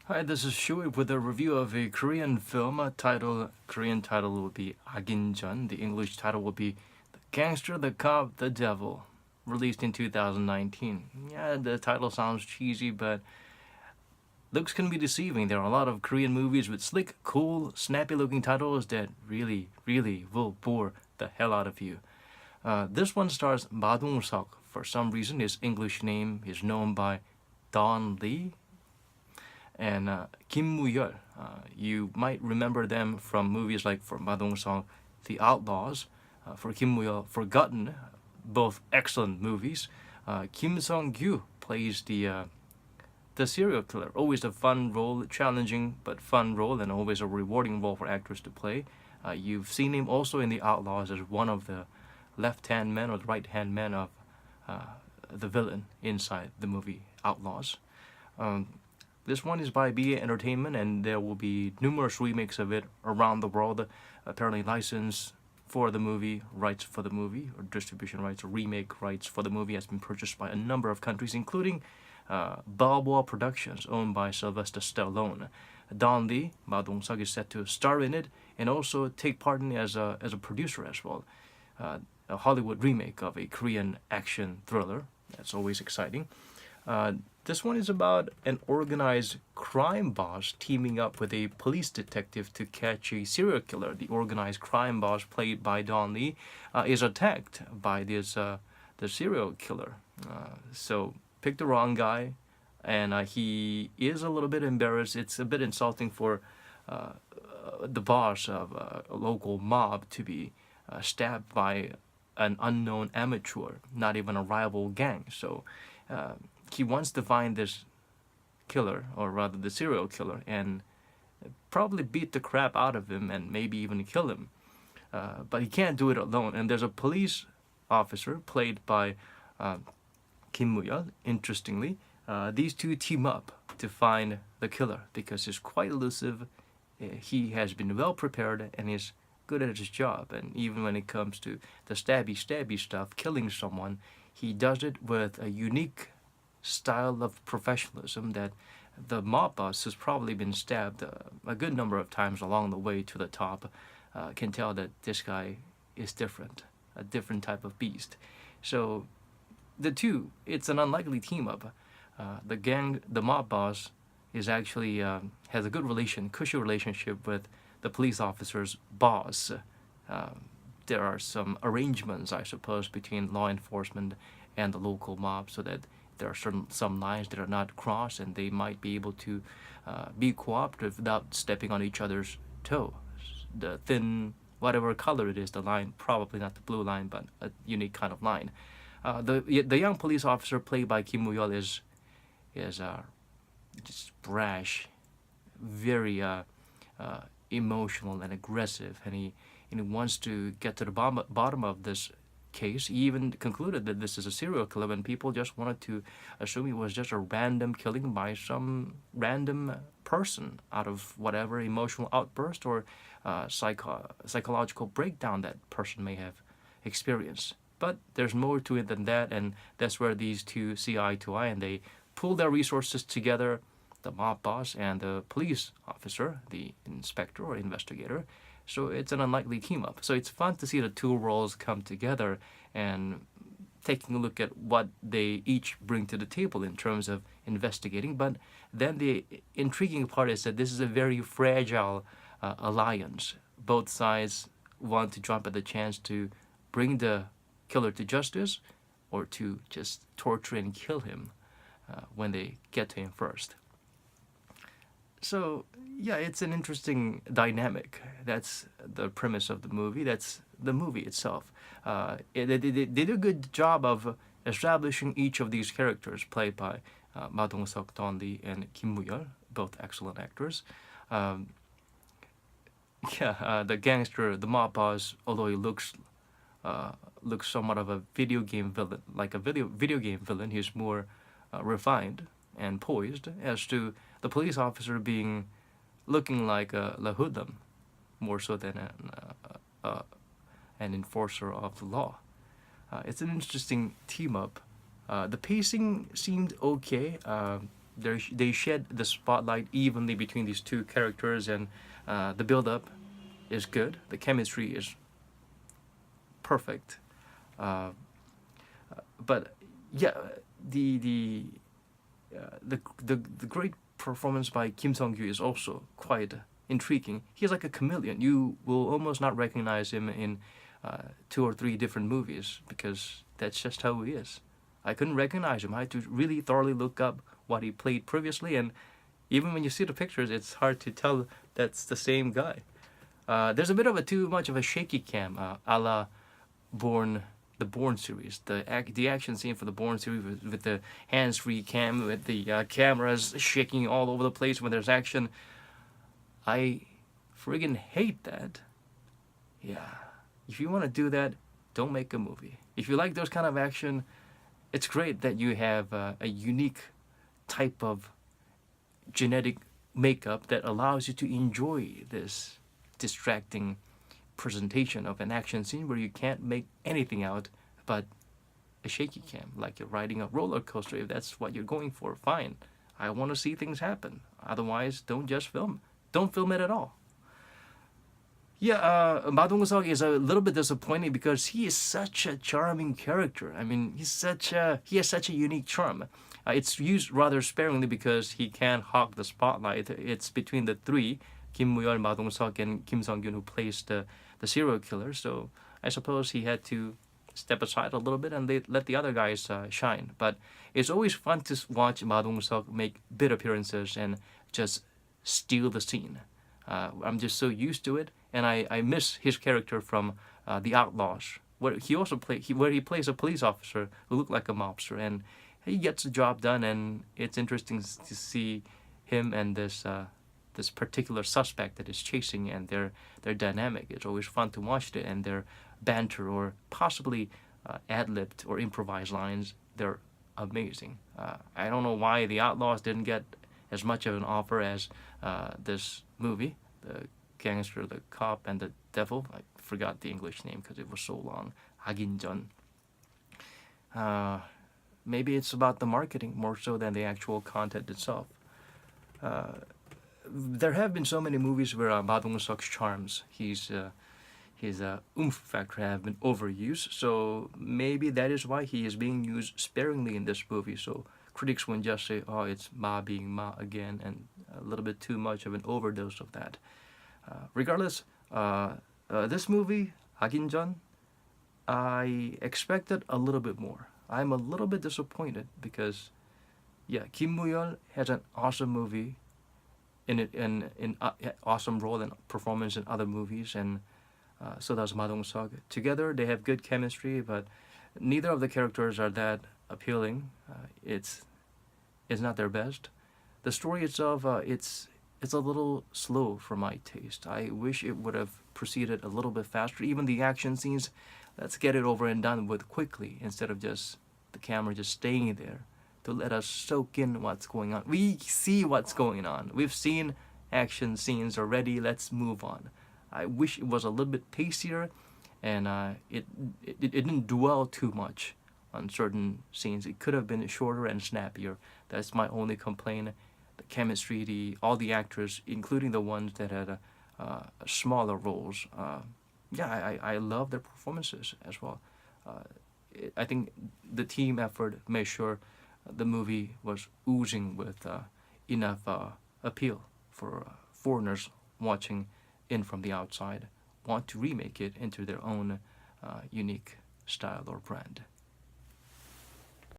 Hi, this is Shui with a review of a Korean film. Korean title will be Aginjeon. The English title will be The Gangster, the Cop, the Devil, released in 2019. Yeah, the title sounds cheesy, but looks can be deceiving. There are a lot of Korean movies with slick, cool, snappy-looking titles that really will bore the hell out of you. This one stars Ma Dong-seok. For some reason, his English name is known by Don Lee and Kim Woo-yeol. You might remember them from movies like for Ma Dong-seok, The Outlaws, for Kim Woo-yeol, Forgotten, both excellent movies. Kim Song-gyu plays the serial killer, always a fun role, challenging but fun role, and always a rewarding role for actors to play. You've seen him also in The Outlaws as one of the left-hand men or the right-hand men of uh, the villain inside the movie Outlaws. Um, this one is by BA Entertainment, and there will be numerous remakes of it around the world. Apparently, licensed for the movie, rights for the movie, or distribution rights, or remake rights for the movie has been purchased by a number of countries, including Balboa Productions, owned by Sylvester Stallone. Don Lee, Ma Dong-seok, is set to star in it and also take part in it as a producer as well. A Hollywood remake of a Korean action thriller. That's always exciting. This one is about an organized crime boss teaming up with a police detective to catch a serial killer. The organized crime boss, played by Don Lee, is attacked by the serial killer. So pick the wrong guy, and he is a little bit embarrassed. It's a bit insulting for the boss of a local mob to be stabbed by an unknown amateur, not even a rival gang. So he wants to find this killer, or rather the serial killer, and probably beat the crap out of him and maybe even kill him. But he can't do it alone. And there's a police officer played by Kim Woo-yeol. Interestingly, these two team up to find the killer because he's quite elusive. He has been well prepared and is good at his job. And even when it comes to the stabby stuff, killing someone, he does it with a unique style of professionalism that the mob boss, has probably been stabbed a good number of times along the way to the top, can tell that this guy is different, a different type of beast. So the two, it's an unlikely team up. The mob boss is actually has a cushy relationship with the police officer's boss. There are some arrangements, I suppose, between law enforcement and the local mob, so that there are some lines that are not crossed, and they might be able to be cooperative without stepping on each other's toe. The thin, whatever color it is, the line, probably not the blue line, but a unique kind of line. The young police officer played by Kim Woo-yeol is just brash, very emotional and aggressive, and he wants to get to the bottom of this case. He even concluded that this is a serial killer when people just wanted to assume it was just a random killing by some random person out of whatever emotional outburst or psychological breakdown that person may have experienced. But there's more to it than that, and that's where these two see eye to eye, and they pool their resources together, the mob boss and the police officer, the inspector or investigator. So it's an unlikely team up. So it's fun to see the two roles come together and taking a look at what they each bring to the table in terms of investigating. But then the intriguing part is that this is a very fragile alliance. Both sides want to jump at the chance to bring the killer to justice or to just torture and kill him when they get to him first. So yeah, it's an interesting dynamic. That's the premise of the movie. That's the movie itself. They did a good job of establishing each of these characters, played by Ma Dong-seok, Don Lee, and Kim Woo-yeol, both excellent actors. Um, the gangster, the mob boss, although he looks somewhat of a video game villain, like a video game villain, he's more refined and poised, as to the police officer looking like a hoodlum, more so than an enforcer of the law. It's an interesting team up. The pacing seemed okay. they shed the spotlight evenly between these two characters, and the build-up is good. The chemistry is perfect. Uh, but yeah, the the great performance by Kim Sung-gyu is also quite intriguing. He's like a chameleon. You will almost not recognize him in 2 or 3 different movies because that's just how he is. I couldn't recognize him. I had to really thoroughly look up what he played previously, and even when you see the pictures, it's hard to tell that's the same guy. There's a bit of a too much of a shaky cam, a la the Bourne series. The action scene for the Bourne series with the hands-free cam, with the cameras shaking all over the place when there's action. I friggin' hate that. Yeah, if you want to do that, don't make a movie. If you like those kind of action, it's great that you have a unique type of genetic makeup that allows you to enjoy this distracting presentation of an action scene where you can't make anything out but a shaky cam, like you're riding a roller coaster. If that's what you're going for, fine. I want to see things happen. Otherwise, don't just film. Don't film it at all. Yeah, Ma Dong-seok is a little bit disappointing because he is such a charming character. I mean, he has such a unique charm. It's used rather sparingly because he can't hog the spotlight. It's between the three, Kim Woo-yeol, Ma Dong-seok, and Kim Sung-gyun, who plays the serial killer. So I suppose he had to step aside a little bit and they let the other guys shine. But it's always fun to watch Ma Dong-seok make bit appearances and just steal the scene. I'm just so used to it, and I miss his character from The Outlaws, where he plays a police officer who looked like a mobster, and he gets the job done, and it's interesting to see him and this particular suspect that is chasing, and their dynamic. It's always fun to watch it, and their banter or possibly ad-libbed or improvised lines, they're amazing. I don't know why The Outlaws didn't get as much of an offer as this movie, The Gangster, the Cop, and the Devil. I forgot the English name because it was so long. Aginjeon. Maybe it's about the marketing more so than the actual content itself. There have been so many movies where Ma Dong-seok's charms, his oomph factor have been overused. So maybe that is why he is being used sparingly in this movie. So critics won't just say, oh, it's Ma being Ma again, and a little bit too much of an overdose of that. Regardless, this movie, Aginjeon, I expected a little bit more. I'm a little bit disappointed because, yeah, Kim Woo-yeol has an awesome movie in awesome role and performance in other movies, and so does Ma Dong-seok. Together, they have good chemistry, but neither of the characters are that appealing. It's not their best. The story itself, it's a little slow for my taste. I wish it would have proceeded a little bit faster. Even the action scenes, let's get it over and done with quickly instead of just the camera just staying there to let us soak in what's going on. We see what's going on. We've seen action scenes already. Let's move on. I wish it was a little bit pacier, and it didn't dwell too much on certain scenes. It could have been shorter and snappier. That's my only complaint. The chemistry, all the actors, including the ones that had smaller roles. I love their performances as well. I think the team effort made sure the movie was oozing with enough appeal for foreigners watching in from the outside, want to remake it into their own unique style or brand.